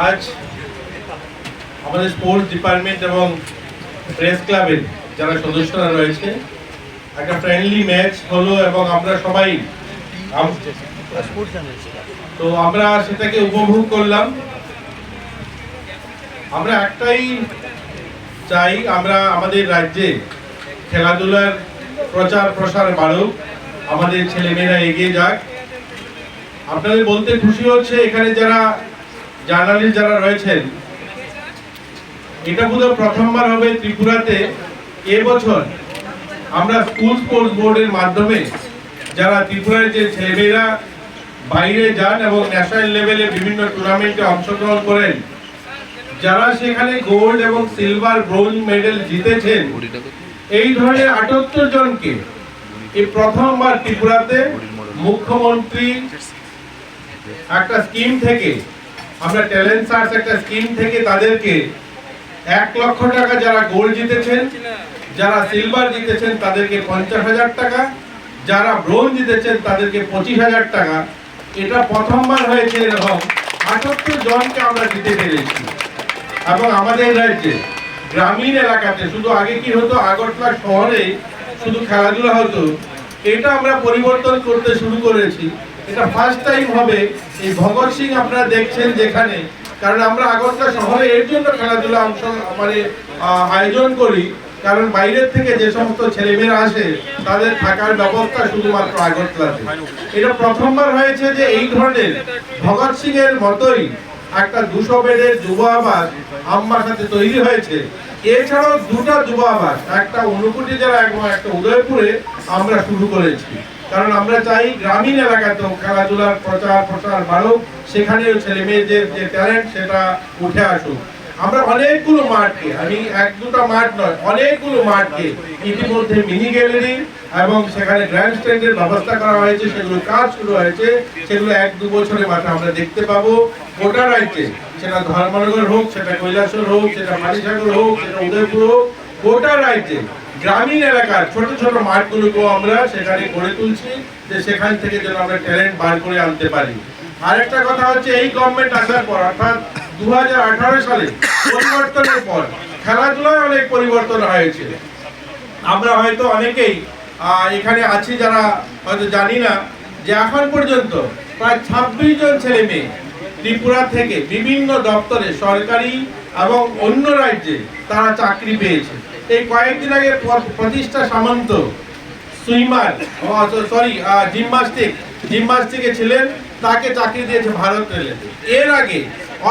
আজ আমাদের sports department এবং প্রেস ক্লাবের যারা সদস্যরা রয়েছে একটা ফ্রেন্ডলি ম্যাচ হলো এবং আমরা সবাই তো আমরা সেটাকে উপভোগ করলাম। আমরা একটাই চাই, আমরা আমাদের রাজ্যে খেলাধুলার প্রচার প্রসার বাড়ুক, আমাদের ছেলেমেয়েরা এগিয়ে যাক। আপনাদের বলতে খুশি হচ্ছে এখানে যারা জার্নালিস্ট যারা রয়েছেন, এটা বোধহয় প্রথমবার হবে ত্রিপুরাতে এবছর আমরা স্কুল স্পোর্টস বোর্ডের মাধ্যমে যারা ত্রিপুরার যে ছেলেমেয়েরা বাইরে যান এবং ন্যাশনাল লেভেলে বিভিন্ন টুর্নামেন্টে অংশগ্রহণ করেন, যারা সেখানে গোল্ড এবং সিলভার ব্রোঞ্জ মেডেল জিতেছেন, এই ধরনের 78 জনকে এই প্রথমবার ত্রিপুরাতে মুখ্যমন্ত্রী একটা স্কিম থেকে, আমরা ট্যালেন্ট সার্চ একটা স্কিম থেকে তাদেরকে 1 লক্ষ টাকা, যারা গোল্ড জিতেছেন, যারা সিলভার জিতেছেন তাদেরকে 50,000 টাকা, যারা ব্রোঞ্জ জিতেছেন তাদেরকে 25,000 টাকা। এটা প্রথমবার হয়েছে এরকম 78 জনকে আমরা জিতে পেরেছি। এবং আমাদের রাজ্যে গ্রামীণ এলাকাতে, শুধু আগে কি হতো আগরতলা শহরে শুধু খেলাধুলা হতো, এটা আমরা পরিবর্তন করতে শুরু করেছি। এটা ফার্স্ট টাইম হবে এই ভগৎ সিং আপনারা দেখছেন যেখানে, কারণ আমরা আগরতলা শহরে এর জন্য খেলাধুলা আয়োজন করি, কারণ বাইরের থেকে যে সমস্ত ছেলেমেয়েরা আসে তাদের থাকার ব্যবস্থা শুধুমাত্র আগরতলাতে। এটা প্রথমবার হয়েছে যে এই ধরনের ভগৎ সিং এর মতোই একটা 200 বেডের যুব আবাস আমবাসাতে তৈরি হয়েছে। এছাড়াও 2টা যুব আবাস, একটা ঊনকোটি জেলা এবং একটা উদয়পুরে আমরা শুরু করেছি, কারণ আমরা চাই গ্রামীণ এলাকাতেও খেলাধুলার প্রচার প্রসার বাড়ুক, সেখানেও ছেলে মেয়েদের যে ট্যালেন্ট সেটা উঠে আসুক। আমরা অনেকগুলো মাঠকে, আমি 1-2টা মাঠ নয়, অনেকগুলো মাঠকে ইতিমধ্যে মিনি গ্যালারি এবং সেখানে গ্র্যান্ড স্ট্যান্ডের ব্যবস্থা করা হয়েছে, সেগুলো কাজ শুরু হয়েছে। সেগুলো 1-2 বছরের মাঠে আমরা দেখতে পাবো গোটা রাজ্যে, সেটা ধর্মনগর হোক, সেটা কৈলাসহর হোক, সেটা মানিসাগর হোক, সেটা উদয়পুর হোক, গোটা রাজ্যে গ্রামীণ এলাকার ছোট ছোট মাঠগুলোকেও আমরা সেখানে গড়ে তুলছি, যে সেখান থেকে যেন আমরা ট্যালেন্ট বার করে আনতে পারি। আরেকটা কথা হচ্ছে, এই গভর্নমেন্ট আসার পর অর্থাৎ 2018 সালে পরিবর্তনের পর খেলাধুলায় অনেক পরিবর্তন হয়েছে। আমরা হয়তো অনেকেই এখানে আছি যারা হয়তো জানি না যে এখন পর্যন্ত প্রায় 26 জন ছেলে মেয়ে ত্রিপুরা থেকে বিভিন্ন দপ্তরে, সরকারি এবং অন্য রাজ্যে তারা চাকরি পেয়েছে। এই কয়েকদিন আগে প্রতিষ্ঠা সামন্ত সুইমার জিমন্যাস্টিকে ছিলেন, তাকে চাকরি দিয়েছে ভারত রেলে। এর আগে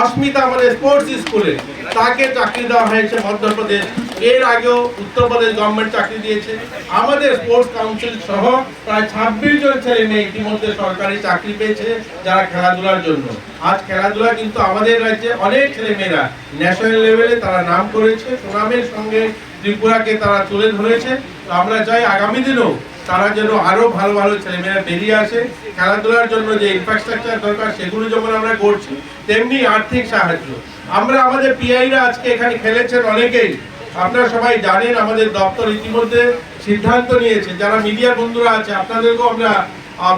অস্মিতা আমাদের স্পোর্টস স্কুলে, তাকে চাকরি দেওয়া হয়েছে মধ্যপ্রদেশ। এর আগেও উত্তরপ্রদেশ গভর্নমেন্ট চাকরি দিয়েছে। আমাদের স্পোর্টস কাউন্সিল সহ প্রায় 26 জন ছেলে মেয়ে ইতিমধ্যে সরকারি চাকরি পেয়েছে যারা খেলাধুলার জন্য। আজ খেলাধুলা কিন্তু আমাদের রাজ্যে অনেক ছেলে মেয়েরা ন্যাশনাল লেভেলে তারা নাম করেছে, সুনামের সঙ্গে ত্রিপুরাকে তারা তুলে ধরেছে। আমরা চাই আগামী দিনেও তারা যেন আরো ভালো ভালো ছেলেমেয়েরা বেরিয়ে আসে। খেলাধুলার জন্য যে ইনফ্রাস্ট্রাকচার দরকার সেগুলো যেমন আমরা করছি, তেমনি আর্থিক সাহায্য। আমরা আমাদের পিআইরা আজকে এখানে খেলেছেন অনেকেই, আপনারা সবাই জানেন। আমাদের দপ্তর ইতিমধ্যে সিদ্ধান্ত নিয়েছে, যারা মিডিয়া বন্ধুরা আছে আপনাদেরকেও আমরা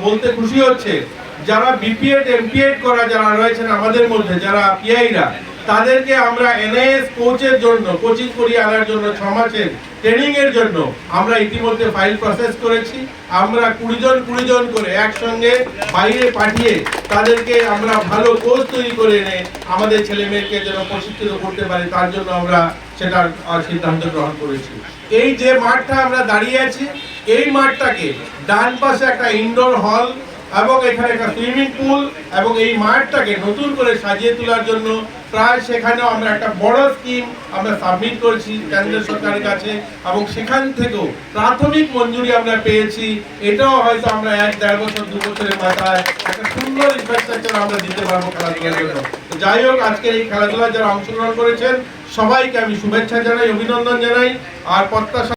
বলতে খুশি হচ্ছে, যারা বিপিএড এমপিএড করা যারা রয়েছেন আমাদের মধ্যে, যারা পিআইরা, তাদেরকে আমরা এনআইএস কোচের জন্য, কোচিং করিয়ে আনার জন্য 6 মাসের ট্রেনিং এর জন্য আমরা ইতিমধ্যে ফাইল প্রসেস করেছি। আমরা 20 জন করে একসঙ্গে বাইরে পাঠিয়ে তাদেরকে আমরা ভালো কোচ তৈরি করে এনে আমাদের ছেলে মেয়েকে যেন প্রশিক্ষিত করতে পারি, তার জন্য আমরা সেটার সিদ্ধান্ত গ্রহণ করেছি। এই যে মাঠটা আমরা দাঁড়িয়ে আছি, এই মাঠটাকে ডান পাশে একটা ইনডোর হল এবং এখানে একটা সুইমিং পুল এবং এই মাঠটাকে নতুন করে সাজিয়ে তোলার জন্য প্রায় সেখানেও আমরা একটা বড় স্কিম আমরা সাবমিট করেছি কেন্দ্র সরকারের কাছে, এবং সেখান থেকেও প্রাথমিক মঞ্জুরি আমরা পেয়েছি। এটাও হয়তো আমরা 1-1.5 বছর 2 বছরের মাথায় একটা সুন্দর ইনফ্রাস্ট্রাকচার আমরা দিতে পারবো খেলাধুলার জন্য। যাই হোক, আজকে এই খেলাধুলায় যারা অংশগ্রহণ করেছেন সবাইকে আমি শুভেচ্ছা জানাই, অভিনন্দন জানাই, আর প্রত্যাশা